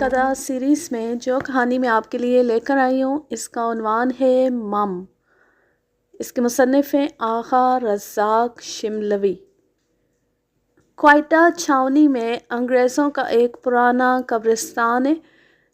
बाकायदा सीरीज़ में जो कहानी मैं आपके लिए लेकर आई हूँ इसका उन्वान है मम। इसके मुसन्निफ़ हैं आगा रज़ाक शिमलवी। क्वेटा छावनी में अंग्रेज़ों का एक पुराना कब्रिस्तान है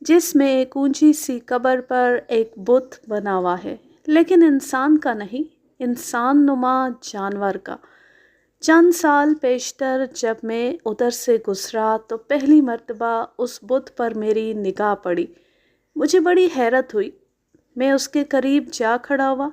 जिसमें एक ऊंची सी कब्र पर एक बुत बना हुआ है, लेकिन इंसान का नहीं, इंसान नुमा जानवर का। चंद साल पेशतर जब मैं उधर से गुजरा तो पहली मर्तबा उस बुत पर मेरी निगाह पड़ी। मुझे बड़ी हैरत हुई। मैं उसके करीब जा खड़ा हुआ।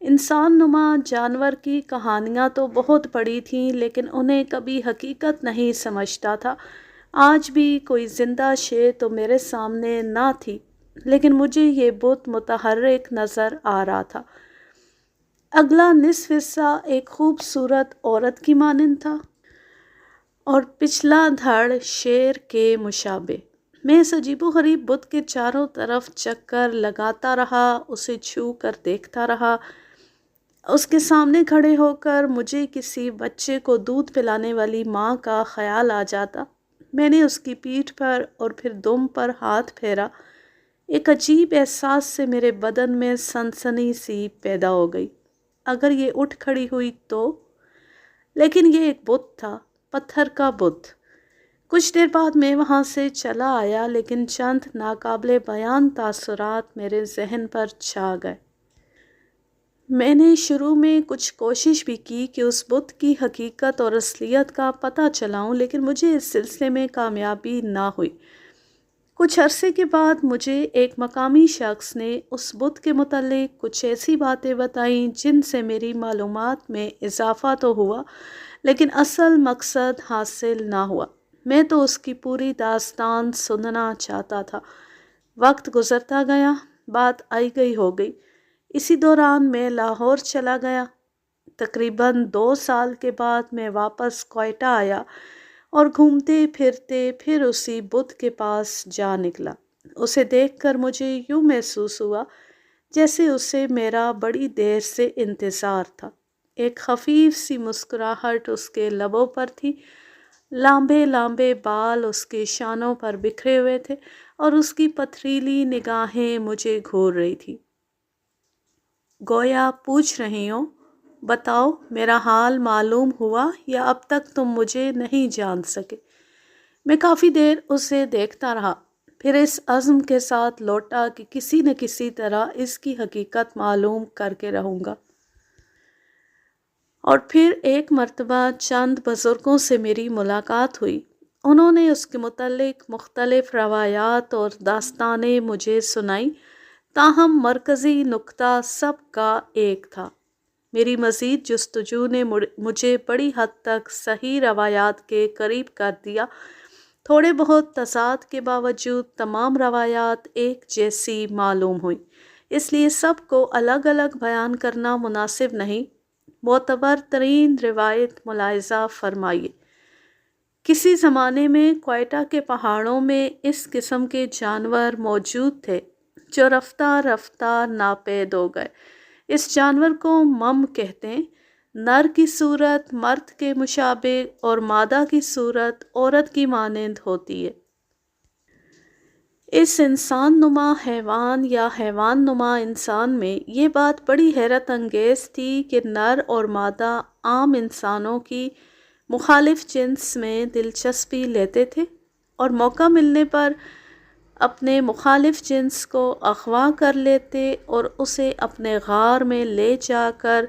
इंसान नुमा जानवर की कहानियाँ तो बहुत पढ़ी थीं, लेकिन उन्हें कभी हकीकत नहीं समझता था। आज भी कोई ज़िंदा शे तो मेरे सामने ना थी, लेकिन मुझे ये बुत मुतहर्रिक नज़र आ रहा था। अगला निस्फ हिस्सा एक खूबसूरत औरत की मानंद था और पिछला धड़ शेर के मुशाबे। मैं इस अजीबोगरीब बुत के चारों तरफ चक्कर लगाता रहा, उसे छू कर देखता रहा। उसके सामने खड़े होकर मुझे किसी बच्चे को दूध पिलाने वाली माँ का ख्याल आ जाता। मैंने उसकी पीठ पर और फिर दुम पर हाथ फेरा। एक अजीब एहसास से मेरे बदन में सनसनी सी पैदा हो गई। अगर ये उठ खड़ी हुई तो, लेकिन ये एक बुत था, पत्थर का बुत। कुछ देर बाद मैं वहाँ से चला आया, लेकिन चंद नाकाबिले बयान तासुरात मेरे जहन पर छा गए। मैंने शुरू में कुछ कोशिश भी की कि उस बुत की हकीकत और असलियत का पता चलाऊं, लेकिन मुझे इस सिलसिले में कामयाबी ना हुई। कुछ अरसे के बाद मुझे एक मकामी शख्स ने उस बुत के मुतालिक कुछ ऐसी बातें बताईं जिनसे मेरी मालूमात में इजाफ़ा तो हुआ, लेकिन असल मकसद हासिल ना हुआ। मैं तो उसकी पूरी दास्तान सुनना चाहता था। वक्त गुज़रता गया, बात आई गई हो गई। इसी दौरान मैं लाहौर चला गया। तकरीबन 2 साल के बाद मैं वापस क्वेटा आया और घूमते फिरते फिर उसी बुत के पास जा निकला। उसे देखकर मुझे यूँ महसूस हुआ जैसे उसे मेरा बड़ी देर से इंतज़ार था। एक खफीफ सी मुस्कुराहट उसके लबों पर थी। लांबे लांबे बाल उसके शानों पर बिखरे हुए थे और उसकी पथरीली निगाहें मुझे घूर रही थी। गोया पूछ रही हो, बताओ मेरा हाल मालूम हुआ या अब तक तुम मुझे नहीं जान सके। मैं काफ़ी देर उसे देखता रहा, फिर इस अज़्म के साथ लौटा कि किसी न किसी तरह इसकी हकीकत मालूम करके रहूँगा। और फिर एक मर्तबा चंद बुज़ुर्गों से मेरी मुलाकात हुई। उन्होंने उसके मुतल्लिक़ मुख्तलिफ़ रवायात और दास्तानें मुझे सुनाई, ताहम मरकज़ी नुक्ता सब का एक था। मेरी मज़ीद जुस्तजू ने मुझे बड़ी हद तक सही रवायात के करीब कर दिया। थोड़े बहुत तज़ाद के बावजूद तमाम रवायात एक जैसी मालूम हुई, इसलिए सब को अलग अलग बयान करना मुनासिब नहीं। मोतबर तरीन रिवायत मुलाहिज़ा फरमाइए। किसी ज़माने में क्वेटा के पहाड़ों में इस किस्म के जानवर मौजूद थे जो रफ्ता रफ्ता नापैद हो गए। इस जानवर को मम कहते हैं। नर की सूरत मर्द के मुशाबे और मादा की सूरत औरत की मानंद होती है। इस इंसान नुमा हैवान या हैवान नुमा इंसान में ये बात बड़ी हैरत अंगेज़ थी कि नर और मादा आम इंसानों की मुखालिफ जिन्स में दिलचस्पी लेते थे और मौका मिलने पर अपने मुखालिफ जिन्स को अगवा कर लेते और उसे अपने गार में ले जाकर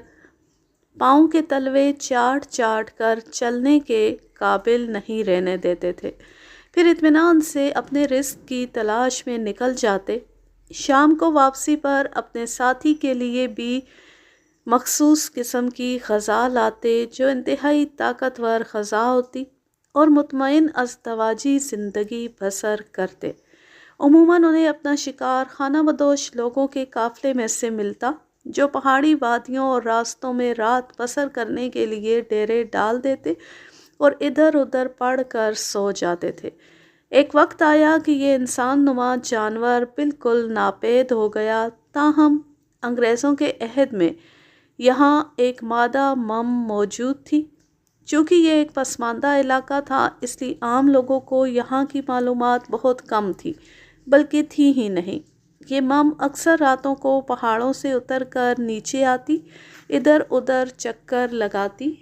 पाँव के तलवे चाट चाट कर चलने के काबिल नहीं रहने देते थे। फिर इत्मीनान से अपने रिस्क की तलाश में निकल जाते। शाम को वापसी पर अपने साथी के लिए भी मखसूस किस्म की ग़ज़ा लाते जो इंतहाई ताकतवर ग़ज़ा होती और मुतमईन अज़दवाजी ज़िंदगी बसर करते। उमूमन उन्हें अपना शिकार खाना बदोश लोगों के काफ़िले में से मिलता जो पहाड़ी वादियों और रास्तों में रात बसर करने के लिए डेरे डाल देते और इधर उधर पड़ कर सो जाते थे। एक वक्त आया कि ये इंसान नुमा जानवर बिल्कुल नापैद हो गया, ताहम अंग्रेज़ों के अहद में यहाँ एक मादा मम मौजूद थी। چونکہ یہ ایک پسماندہ علاقہ تھا اس لیے عام لوگوں کو یہاں کی معلومات بہت کم تھی، بلکہ تھی ہی نہیں۔ یہ مم اکثر راتوں کو پہاڑوں سے اتر کر نیچے آتی، ادھر ادھر چکر لگاتی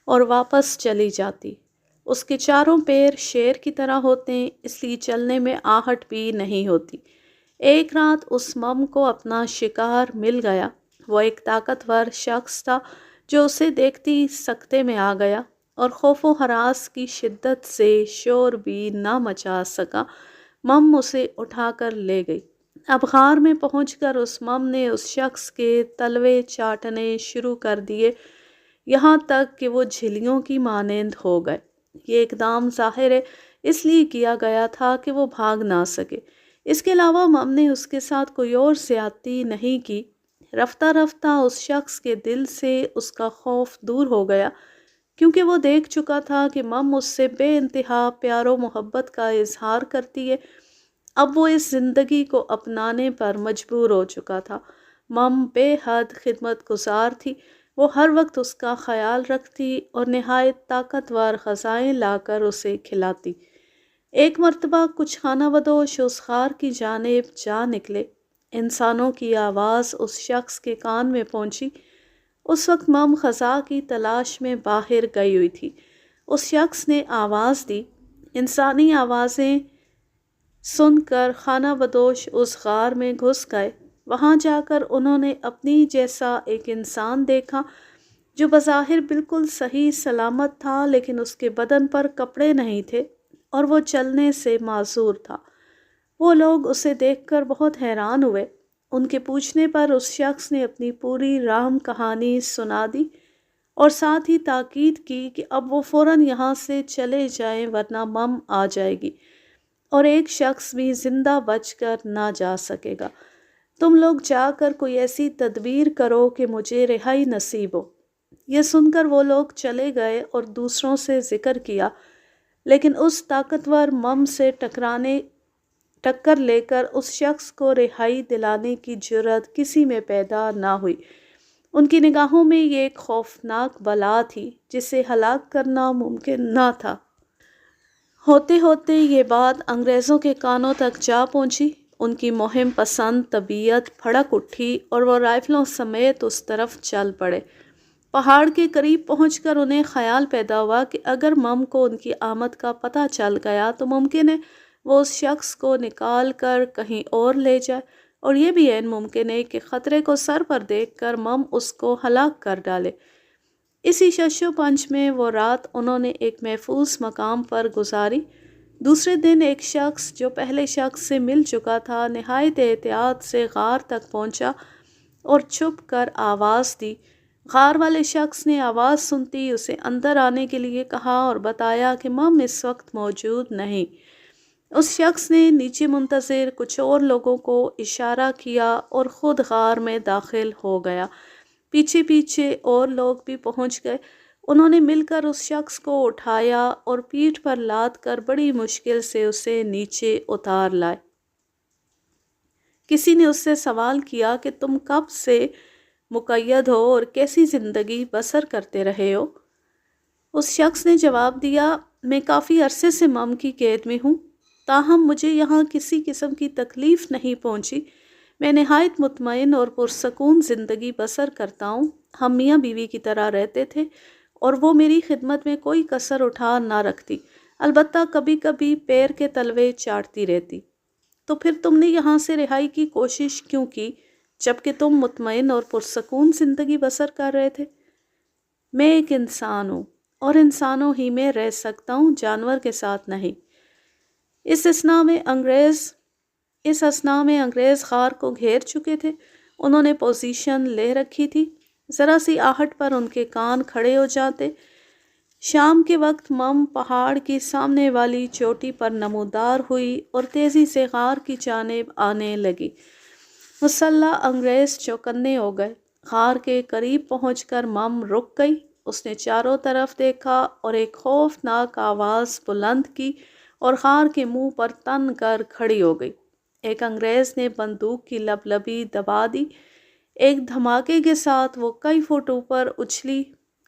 اور واپس چلی جاتی۔ اس کے چاروں پیر شیر کی طرح ہوتے ہیں، اس لیے چلنے میں آہٹ بھی نہیں ہوتی۔ ایک رات اس مم کو اپنا شکار مل گیا۔ وہ ایک طاقتور شخص تھا جو اسے دیکھتی سکتے میں آ گیا اور خوف و ہراس کی شدت سے شور بھی نہ مچا سکا۔ مم اسے اٹھا کر لے گئی۔ اب غار میں پہنچ کر اس مم نے اس شخص کے تلوے چاٹنے شروع کر دیے، یہاں تک کہ وہ جھلیوں کی مانند ہو گئے۔ یہ اقدام ظاہر ہے اس لیے کیا گیا تھا کہ وہ بھاگ نہ سکے۔ اس کے علاوہ مم نے اس کے ساتھ کوئی اور زیادتی نہیں کی۔ رفتہ رفتہ اس شخص کے دل سے اس کا خوف دور ہو گیا، کیونکہ وہ دیکھ چکا تھا کہ مم اس سے بے انتہا پیار و محبت کا اظہار کرتی ہے۔ اب وہ اس زندگی کو اپنانے پر مجبور ہو چکا تھا۔ مم بے حد خدمت گزار تھی، وہ ہر وقت اس کا خیال رکھتی اور نہایت طاقتور غذائیں لا کر اسے کھلاتی۔ ایک مرتبہ کچھ خانہ بدوش اس غار کی جانب جا نکلے۔ انسانوں کی آواز اس شخص کے کان میں پہنچی۔ اس وقت مم غذا کی تلاش میں باہر گئی ہوئی تھی۔ اس شخص نے آواز دی۔ انسانی آوازیں سن کر خانہ بدوش اس غار میں گھس گئے۔ وہاں جا کر انہوں نے اپنی جیسا ایک انسان دیکھا جو بظاہر بالکل صحیح سلامت تھا، لیکن اس کے بدن پر کپڑے نہیں تھے اور وہ چلنے سے معذور تھا۔ وہ لوگ اسے دیکھ کر بہت حیران ہوئے۔ ان کے پوچھنے پر اس شخص نے اپنی پوری رحم کہانی سنا دی اور ساتھ ہی تاکید کی کہ اب وہ فوراً یہاں سے چلے جائیں ورنہ مم آ جائے گی اور ایک شخص بھی زندہ بچ کر نہ جا سکے گا۔ تم لوگ جا کر کوئی ایسی تدبیر کرو کہ مجھے رہائی نصیب ہو۔ یہ سن کر وہ لوگ چلے گئے اور دوسروں سے ذکر کیا، لیکن اس طاقتور مم سے ٹکر لے کر اس شخص کو رہائی دلانے کی جرأت کسی میں پیدا نہ ہوئی۔ ان کی نگاہوں میں یہ ایک خوفناک بلا تھی جسے ہلاک کرنا ممکن نہ تھا۔ ہوتے ہوتے یہ بات انگریزوں کے کانوں تک جا پہنچی۔ ان کی مہم پسند طبیعت بھڑک اٹھی اور وہ رائفلوں سمیت اس طرف چل پڑے۔ پہاڑ کے قریب پہنچ کر انہیں خیال پیدا ہوا کہ اگر مم کو ان کی آمد کا پتہ چل گیا تو ممکن ہے وہ اس شخص کو نکال کر کہیں اور لے جائے، اور یہ بھی عین ممکن ہے کہ خطرے کو سر پر دیکھ کر مم اس کو ہلاک کر ڈالے۔ اسی شش و پنج میں وہ رات انہوں نے ایک محفوظ مقام پر گزاری۔ دوسرے دن ایک شخص جو پہلے شخص سے مل چکا تھا نہایت احتیاط سے غار تک پہنچا اور چھپ کر آواز دی۔ غار والے شخص نے آواز سنتی اسے اندر آنے کے لیے کہا اور بتایا کہ مم اس وقت موجود نہیں۔ اس شخص نے نیچے منتظر کچھ اور لوگوں کو اشارہ کیا اور خود غار میں داخل ہو گیا۔ پیچھے پیچھے اور لوگ بھی پہنچ گئے۔ انہوں نے مل کر اس شخص کو اٹھایا اور پیٹھ پر لاد کر بڑی مشکل سے اسے نیچے اتار لائے۔ کسی نے اس سے سوال کیا کہ تم کب سے مقید ہو اور کیسی زندگی بسر کرتے رہے ہو؟ اس شخص نے جواب دیا، میں کافی عرصے سے مم کی قید میں ہوں، تاہم مجھے یہاں کسی قسم کی تکلیف نہیں پہنچی۔ میں نہایت مطمئن اور پرسکون زندگی بسر کرتا ہوں۔ ہم میاں بیوی کی طرح رہتے تھے اور وہ میری خدمت میں کوئی کسر اٹھا نہ رکھتی، البتہ کبھی کبھی پیر کے تلوے چاٹتی رہتی۔ تو پھر تم نے یہاں سے رہائی کی کوشش کیوں کی جبکہ تم مطمئن اور پرسکون زندگی بسر کر رہے تھے؟ میں ایک انسان ہوں اور انسانوں ہی میں رہ سکتا ہوں، جانور کے ساتھ نہیں۔ اس اثنا میں انگریز غار کو گھیر چکے تھے۔ انہوں نے پوزیشن لے رکھی تھی، ذرا سی آہٹ پر ان کے کان کھڑے ہو جاتے۔ شام کے وقت مم پہاڑ کی سامنے والی چوٹی پر نمودار ہوئی اور تیزی سے غار کی جانب آنے لگی۔ مسلح انگریز چوکنے ہو گئے۔ غار کے قریب پہنچ کر مم رک گئی۔ اس نے چاروں طرف دیکھا اور ایک خوفناک آواز بلند کی اور غار کے منہ پر تن کر کھڑی ہو گئی۔ ایک انگریز نے بندوق کی لبلبی دبا دی۔ ایک دھماکے کے ساتھ وہ کئی فٹ اوپر اچھلی،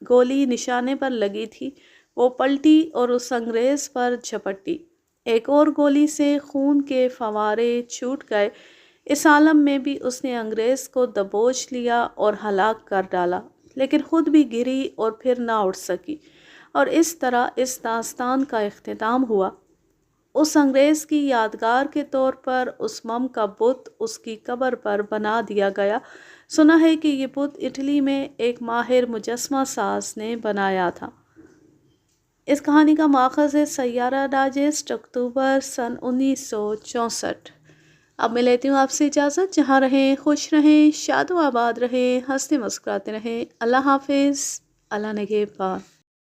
गोली निशाने पर लगी थी। वो पलटी और उस अंग्रेज़ पर झपटी। एक और गोली से खून के फव्वारे छूट गए। इस आलम में भी उसने अंग्रेज़ को दबोच लिया और हलाक कर डाला, लेकिन ख़ुद भी गिरी और फिर ना उठ सकी। और इस तरह इस दास्तान का इख्तिताम हुआ। उस अंग्रेज़ की यादगार के तौर पर उस मम का बुत उसकी कब्र पर बना दिया गया। सुना है कि ये बुत इटली में एक माहिर मुजस्मा साज ने बनाया था। इस कहानी का माखज़ है सैयारा डाइजेस्ट, अक्टूबर सन 1964। अब मैं लेती हूँ आपसे इजाज़त। जहाँ रहें खुश रहें, शादो आबाद रहें, हंसते मुस्कुराते रहें। अल्लाह हाफिज़, अल्लाह निगहबान।